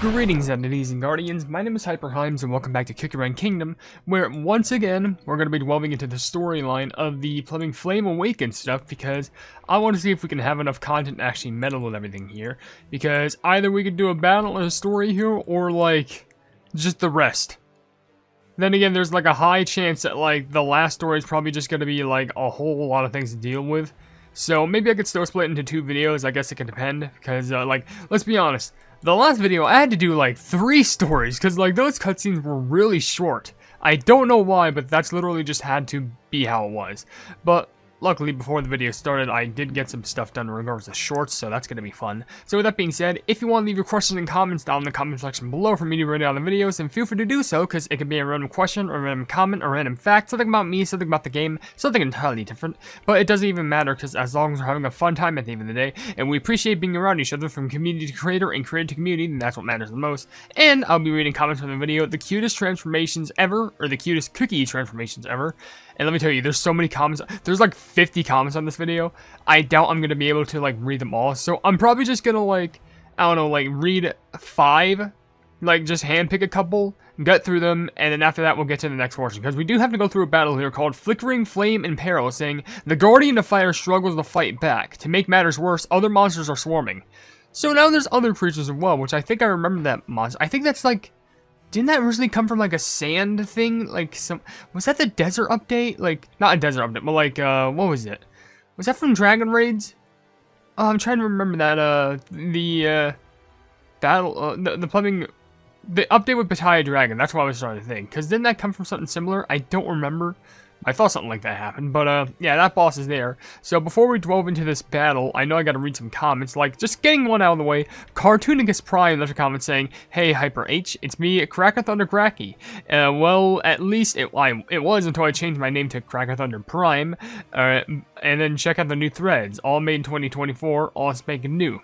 Greetings, entities and guardians. My name is HyperHimes, and welcome back to Flickering Kingdom, where once again we're going to be delving into the storyline of the Plumbing Flame Awakens stuff, because I want to see if we can have enough content to actually meddle with everything here. Because either we could do a battle and a story here, or like just the rest. Then again, there's like a high chance that like the last story is probably just going to be like a whole lot of things to deal with. So maybe I could still split into 2 videos. I guess it could depend, because like let's be honest. The last video, I had to do like 3 stories, because like those cutscenes were really short. I don't know why, but that's literally just had to be how it was. But luckily, before the video started, I did get some stuff done in regards to shorts, so that's going to be fun. So with that being said, if you want to leave your questions and comments down in the comment section below for me to read out the videos, then feel free to do so, because it can be a random question, or a random comment, or a random fact, something about me, something about the game, something entirely different. But it doesn't even matter, because as long as we're having a fun time at the end of the day, and we appreciate being around each other from community to creator and creator to community, then that's what matters the most. And I'll be reading comments from the video, the cutest transformations ever, or the cutest cookie transformations ever. And let me tell you, there's so many comments. There's like 50 comments on this video. I doubt I'm going to be able to like read them all. So I'm probably just going to like, I don't know, like read 5. Like just handpick a couple, get through them, and then after that we'll get to the next portion. Because we do have to go through a battle here called Flickering, Flame, and Peril, saying, the Guardian of Fire struggles to fight back. To make matters worse, other monsters are swarming. So now there's other creatures as well, which I think I remember that monster. I think that's like... Didn't that originally come from like a sand thing? Like some, was that the desert update? Like, not a desert update, but like, what was it? Was that from Dragon Raids? Oh, I'm trying to remember that, the battle, the plumbing, the update with Battalion Dragon. That's what I was trying to think. Because didn't that come from something similar? I don't remember. I thought something like that happened, but yeah, that boss is there. So before we delve into this battle, I know I gotta read some comments, like, just getting one out of the way. Cartoonicus Prime left a comment saying, hey, Hyper H, it's me, Cracker Thunder Cracky. Well, at least it was until I changed my name to Cracker Thunder Prime, and then check out the new threads, all made in 2024, all spanking new.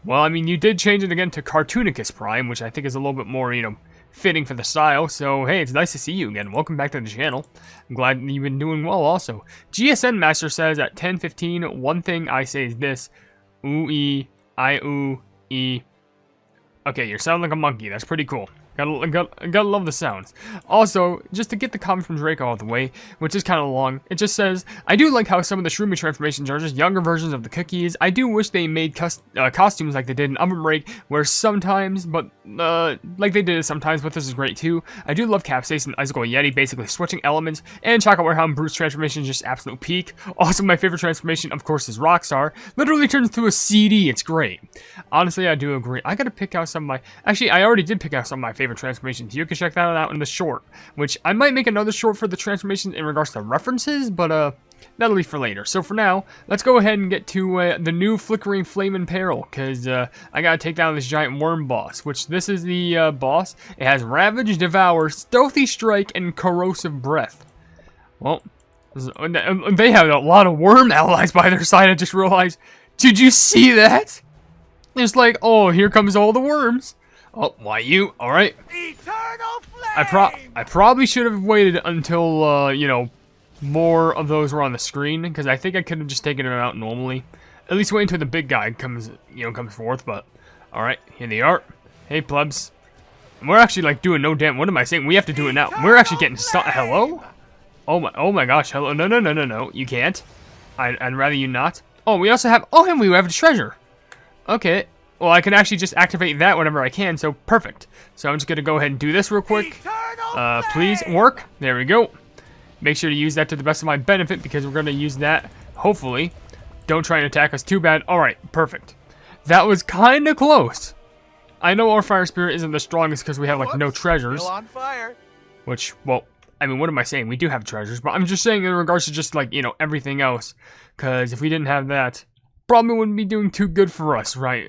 Well, I mean, you did change it again to Cartoonicus Prime, which I think is a little bit more, you know, fitting for the style, so hey, it's nice to see you again. Welcome back to the channel. I'm glad you've been doing well also. GSN Master says at 10:15, one thing I say is this. Ooh-ee, I-ooh-ee. Okay, you sound like a monkey. That's pretty cool. Gotta love the sounds. Also, just to get the comment from Draco out of the way, which is kind of long, it just says, I do like how some of the Shroomy transformations are just younger versions of the cookies. I do wish they made costumes like they did in OvenBreak, where sometimes, but like they did it sometimes, but this is great too. I do love Capsace and Icicle Yeti basically switching elements, and Chocolate Warehouse and Bruce transformation is just absolute peak. Also, my favorite transformation, of course, is Rockstar. Literally turns into a CD. It's great. Honestly, I do agree. I gotta pick out some of my... Actually, I already did pick out some of my favorite transformations. You can check that out in the short, which I might make another short for the transformations in regards to references, but that'll be for later. So for now, let's go ahead and get to the new Flickering Flame and Peril, because I gotta take down this giant worm boss, which this is the boss. It has Ravage, Devour, Stealthy Strike, and Corrosive Breath. Well, they have a lot of worm allies by their side, I just realized. Did you see that? It's like, oh, here comes all the worms. Oh, why you? All right. Eternal flame! I probably should have waited until, you know, more of those were on the screen, because I think I could have just taken it out normally. At least wait until the big guy comes, you know, comes forth, but... Alright, here they are. Hey, plebs. And we're actually, like, doing no damn... What am I saying? We have to do it now. We're actually getting hello? Oh my gosh, hello. No. You can't. I'd rather you not. Oh, we also have... Oh, and we have a treasure. Okay. Well, I can actually just activate that whenever I can, so perfect. So I'm just gonna go ahead and do this real quick. Please work. There we go. Make sure to use that to the best of my benefit, because we're gonna use that, hopefully. Don't try and attack us too bad. Alright, perfect. That was kinda close. I know our fire spirit isn't the strongest because we have, like, no treasures. Still on fire. Which, well, I mean, what am I saying? We do have treasures, but I'm just saying in regards to just, like, you know, everything else. Because if we didn't have that... probably wouldn't be doing too good for us right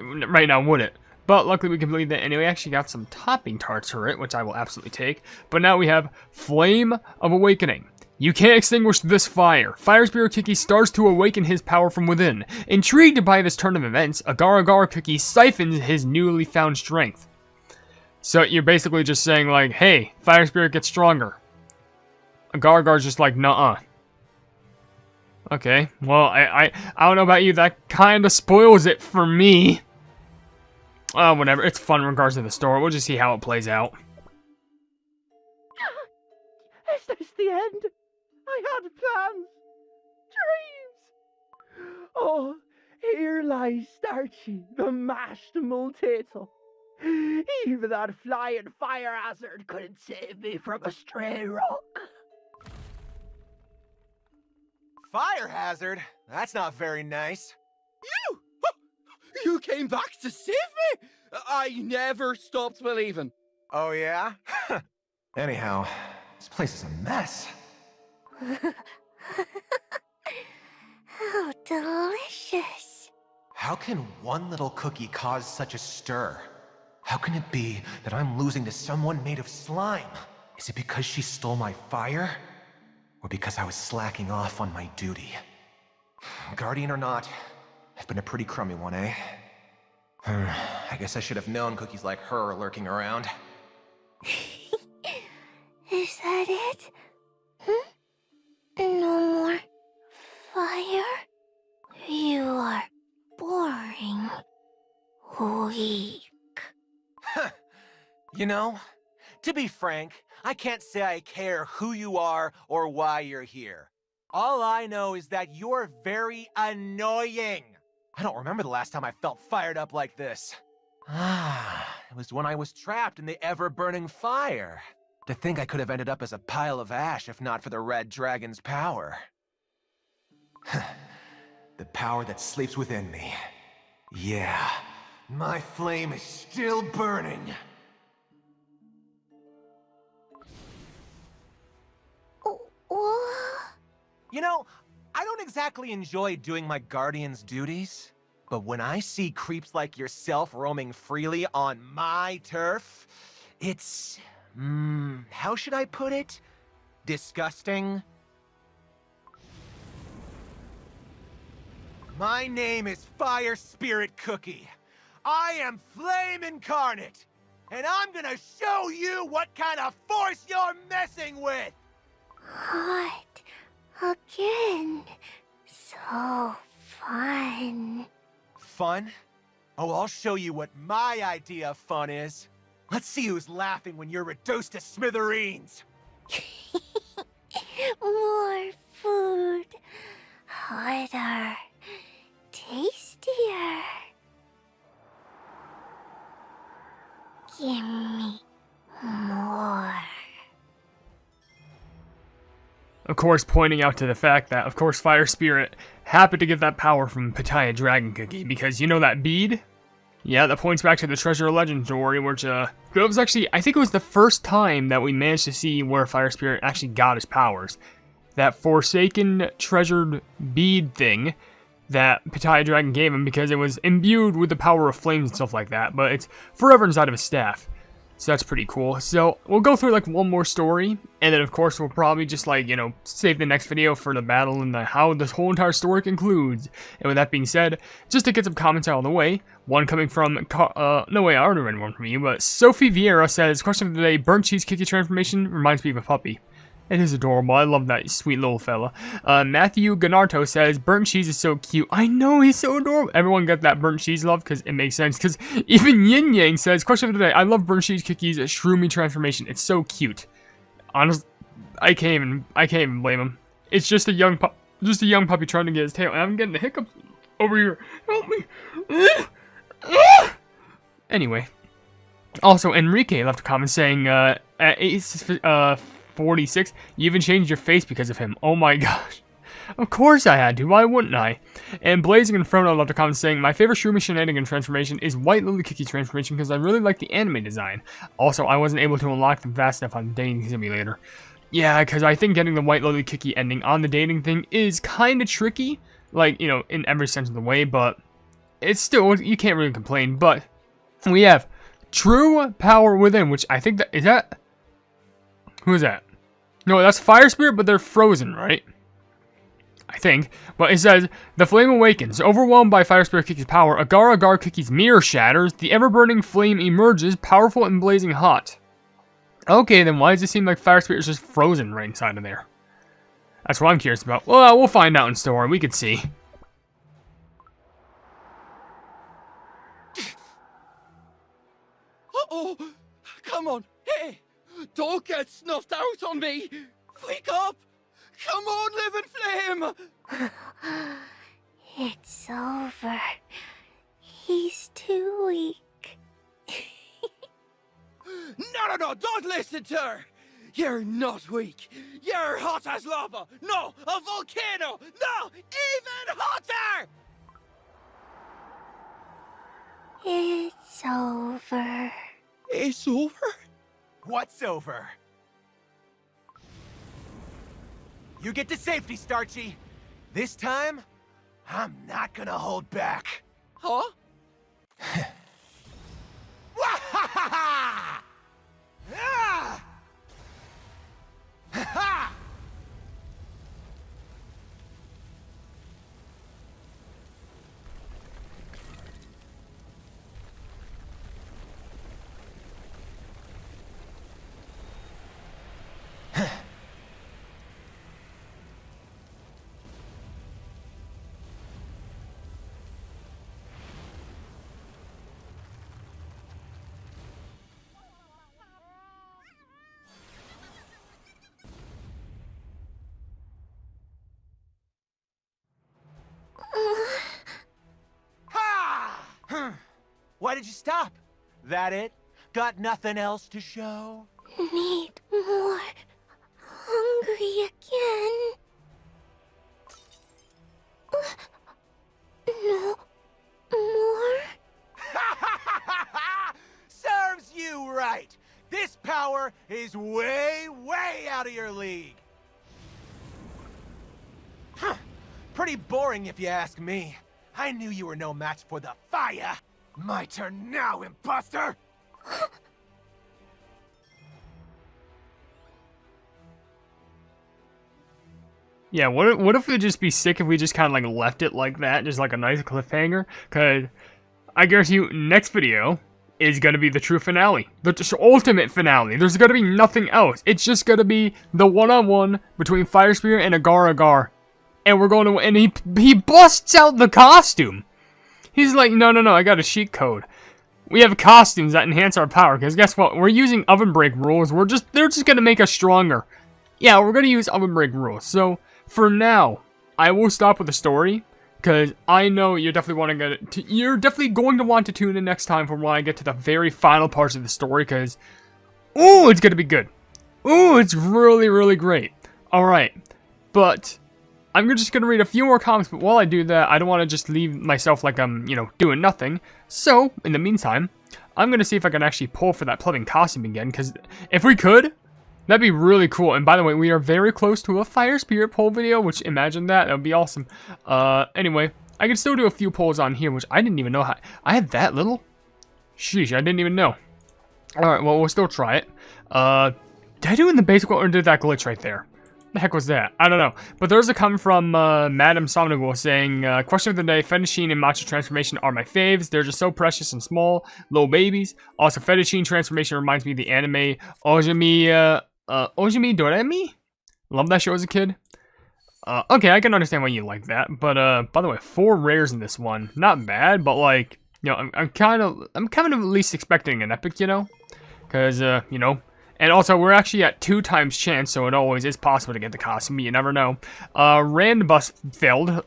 now, would it? But luckily we completed that anyway. Actually got some topping tarts for it, which I will absolutely take. But now we have Flame of Awakening. You can't extinguish this fire. Fire Spirit Cookie starts to awaken his power from within. Intrigued by this turn of events, Agar Cookie siphons his newly found strength. So you're basically just saying like, hey, Fire Spirit gets stronger. Agar's just like, nuh-uh. Okay, well, I don't know about you, that kind of spoils it for me. Whatever. It's fun in regards to the story. We'll just see how it plays out. Is this the end? I had plans, dreams. Oh, here lies Starchy, the mashed potato. Even that flying fire hazard couldn't save me from a stray rock. Fire hazard? That's not very nice. You! You came back to save me? I never stopped believing. Oh, yeah? Anyhow, this place is a mess. How delicious. How can one little cookie cause such a stir? How can it be that I'm losing to someone made of slime? Is it because she stole my fire? Or because I was slacking off on my duty? Guardian or not, I've been a pretty crummy one, eh? I guess I should have known cookies like her are lurking around. Is that it? No more fire? You are boring. Weak. You know, to be frank, I can't say I care who you are or why you're here. All I know is that you're very annoying. I don't remember the last time I felt fired up like this. It was when I was trapped in the ever-burning fire. To think I could have ended up as a pile of ash if not for the Red Dragon's power. The power that sleeps within me. Yeah, my flame is still burning. You know, I don't exactly enjoy doing my guardian's duties, but when I see creeps like yourself roaming freely on my turf, it's, how should I put it? Disgusting? My name is Fire Spirit Cookie. I am Flame Incarnate, and I'm gonna show you what kind of force you're messing with! Hot. Again. So fun. Fun? Oh, I'll show you what my idea of fun is. Let's see who's laughing when you're reduced to smithereens. More food. Hotter. Tastier. Give me more. Of course, pointing out to the fact that, of course, Fire Spirit happened to get that power from Pitaya Dragon Cookie, because you know that bead? Yeah, that points back to the Treasure Legend story, which, it was actually, I think it was the first time that we managed to see where Fire Spirit actually got his powers. That forsaken treasured bead thing that Pitaya Dragon gave him, because it was imbued with the power of flames and stuff like that, but it's forever inside of his staff. So that's pretty cool. So we'll go through like one more story, and then of course we'll probably just like, you know, save the next video for the battle and how this whole entire story concludes. And with that being said, just to get some comments out of the way, one coming from, no way, I already read one from you, but Sophie Vieira says, question of the day, burnt cheese cookie transformation reminds me of a puppy. It is adorable. I love that sweet little fella. Matthew Ganarto says, burnt cheese is so cute. I know, he's so adorable. Everyone got that burnt cheese love because it makes sense. Because even Yin Yang says, question of the day, I love burnt cheese cookies, shroomy transformation. It's so cute. Honestly, I can't even blame him. It's just a young puppy trying to get his tail. And I'm getting the hiccups over here. Help me. Anyway. Also, Enrique left a comment saying, at 46, you even changed your face because of him. Oh my gosh. Of course I had to. Why wouldn't I? And Blazing Inferno left a comment saying, my favorite Shroomy Shenanigan transformation is White Lily Cookie transformation because I really like the anime design. Also, I wasn't able to unlock them fast enough on the dating simulator. Yeah, because I think getting the White Lily Cookie ending on the dating thing is kind of tricky. Like, you know, in every sense of the way, but it's still, you can't really complain. But we have True Power Within, which I think that, is that, who is that? No, that's Fire Spirit, but they're frozen, right? I think. But it says, the flame awakens. Overwhelmed by Fire Spirit Cookie's power, Agar Cookie's mirror shatters. The ever-burning flame emerges, powerful and blazing hot. Okay, then why does it seem like Fire Spirit is just frozen right inside of there? That's what I'm curious about. Well, we'll find out in story. We could see. Oh, come on. Hey, don't get snuffed out on me. Wake up. Come on, living flame. It's over. He's too weak. No, don't listen to her. You're not weak. You're hot as lava. No, a volcano. No, even hotter. It's over. It's over? What's over? You get to safety, Starchy. This time, I'm not gonna hold back. Huh? Wahahaha! Ah! Ha-ha! Ha! Why did you stop? That it? Got nothing else to show? Need more. Hungry again. No more? Serves you right. This power is way, way out of your league. Huh. Pretty boring if you ask me. I knew you were no match for the fire. My turn now, imposter! Yeah, what if we'd just be sick if we just kind of like left it like that, just like a nice cliffhanger? Cause I guarantee you, next video is gonna be the true finale, the ultimate finale. There's gonna be nothing else. It's just gonna be the one-on-one between Fire Spirit and Agar, and we're going to. And he busts out the costume. He's like, no, I got a cheat code. We have costumes that enhance our power. Cause guess what? We're using OvenBreak rules. They're just gonna make us stronger. Yeah, we're gonna use OvenBreak rules. So. For now, I will stop with the story, because I know you're definitely going to want to tune in next time for when I get to the very final parts of the story, because, ooh, it's going to be good. Ooh, it's really, really great. Alright, but I'm just going to read a few more comments, but while I do that, I don't want to just leave myself like I'm, doing nothing. So, in the meantime, I'm going to see if I can actually pull for that plumbing costume again, because if we could, that'd be really cool. And by the way, we are very close to a Fire Spirit poll video, which imagine that. That would be awesome. Anyway, I can still do a few polls on here, which I didn't even know how. I had that little? Sheesh, I didn't even know. Alright, well, we'll still try it. Did I do it in the basic one, or did that glitch right there? What the heck was that? I don't know. But there's a comment from Madam Somnagul saying, question of the day, Fettuccine and Matcha transformation are my faves. They're just so precious and small, little babies. Also, Fettuccine transformation reminds me of the anime Ojimi Doremi? Love that show as a kid. Okay, I can understand why you like that. But by the way, 4 rares in this one. Not bad, but like, I'm kind of at least expecting an epic, Because, and also, we're actually at 2 times chance, so it always is possible to get the costume, you never know. Rand bus failed.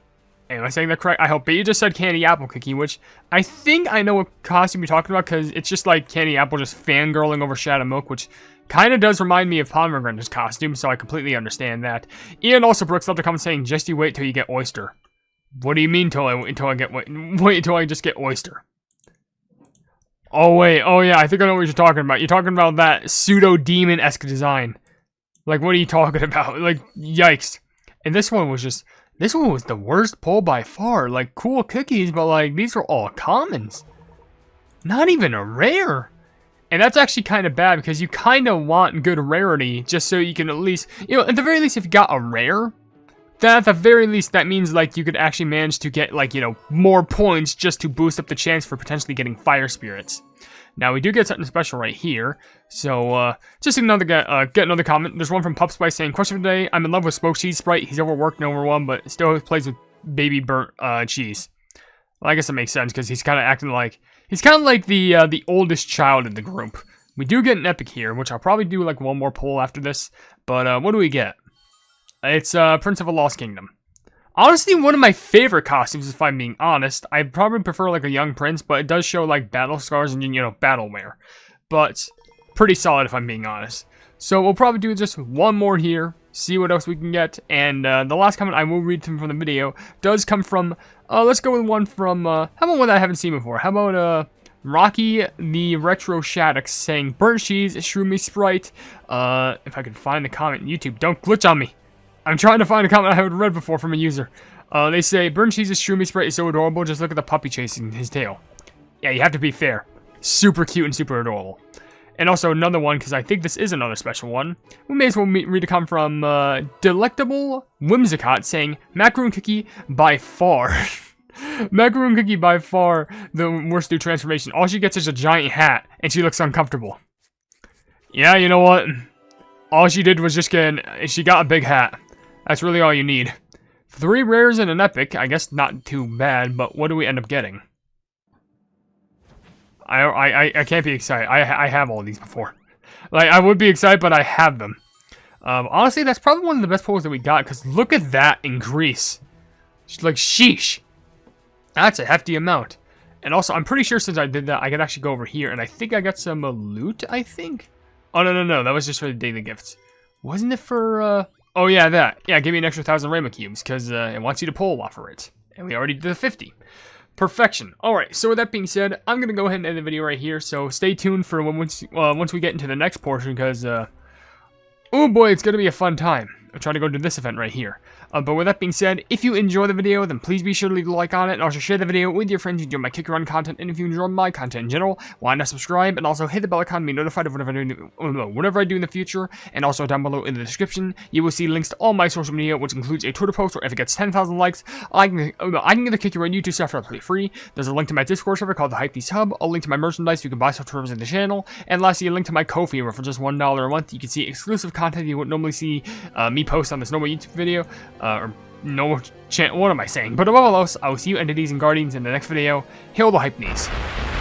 Am I saying that correct? I hope. But you just said candy apple cookie, which I think I know what costume you're talking about, because it's just like candy apple just fangirling over Shadow Milk, which kind of does remind me of Pomegranate's costume, so I completely understand that. Ian also Brooks left a comment saying, just you wait till you get oyster. What do you mean until I just get oyster? Oh, wait. Oh, yeah. I think I know what you're talking about. You're talking about that pseudo-demon-esque design. Like, what are you talking about? Like, yikes. And this one was the worst pull by far. Like, cool cookies, but, like, these are all commons. Not even a rare. And that's actually kind of bad, because you kind of want good rarity, just so you can at least, at the very least, if you got a rare, then at the very least, that means, like, you could actually manage to get, like, more points just to boost up the chance for potentially getting Fire Spirits. Now, we do get something special right here. So, just get another comment. There's one from Pup Spice saying, question of the day, I'm in love with Smoked Cheese Sprite. He's overworked, number 1, but still plays with baby burnt cheese. Well, I guess that makes sense, because he's kind of acting like He's kind of like the oldest child in the group. We do get an epic here, which I'll probably do like one more pull after this. But what do we get? It's Prince of a Lost Kingdom. Honestly, one of my favorite costumes, if I'm being honest. I probably prefer like a young prince, but it does show like battle scars and, you know, battle wear. But pretty solid if I'm being honest. So we'll probably do just one more here, see what else we can get. And the last comment I will read from the video does come from, let's go with one from, how about one that I haven't seen before? How about Rocky the Retro Shaddix saying, burnt cheese, shroomy sprite. If I could find the comment, YouTube, don't glitch on me. I'm trying to find a comment I haven't read before from a user. They say, burnt cheese, shroomy sprite is so adorable, just look at the puppy chasing his tail. Yeah, you have to be fair. Super cute and super adorable. And also another one, because I think this is another special one. We may as well read a comment from Delectable Whimsicott saying, Macaroon Cookie by far. Macaroon Cookie by far the worst new transformation. All she gets is a giant hat, and she looks uncomfortable. Yeah, you know what? All she did was just she got a big hat. That's really all you need. 3 rares and an epic. I guess not too bad, but what do we end up getting? I can't be excited. I have all these before. Like, I would be excited, but I have them. Honestly, that's probably one of the best pulls that we got, because look at that increase. Like, sheesh. That's a hefty amount. And also, I'm pretty sure since I did that, I could actually go over here, and I think I got some loot, I think? Oh, no. That was just for the daily gifts. Wasn't it for, oh, yeah, that. Yeah, give me an extra 1,000 Rama Cubes, because it wants you to pull off for it. And we already did the 50. Perfection. Alright, so with that being said, I'm going to go ahead and end the video right here, so stay tuned for once we get into the next portion, because, oh boy, it's going to be a fun time. I'm trying to go to this event right here. But with that being said, if you enjoy the video, then please be sure to leave a like on it, and also share the video with your friends who enjoy my Kick Around content, and if you enjoy my content in general, why not subscribe, and also hit the bell icon to be notified of whatever I do in the future, and also down below in the description, you will see links to all my social media, which includes a Twitter post where if it gets 10,000 likes, I can get the Kick Around YouTube stuff for absolutely free. There's a link to my Discord server called the Hypenese Hub, a link to my merchandise so you can buy stuff to represent the channel, and lastly, a link to my Ko-fi where for just $1 a month, you can see exclusive content you wouldn't normally see me post on this normal YouTube video, what am I saying? But above all else, I will see you entities and guardians in the next video. Hail the Hypenese.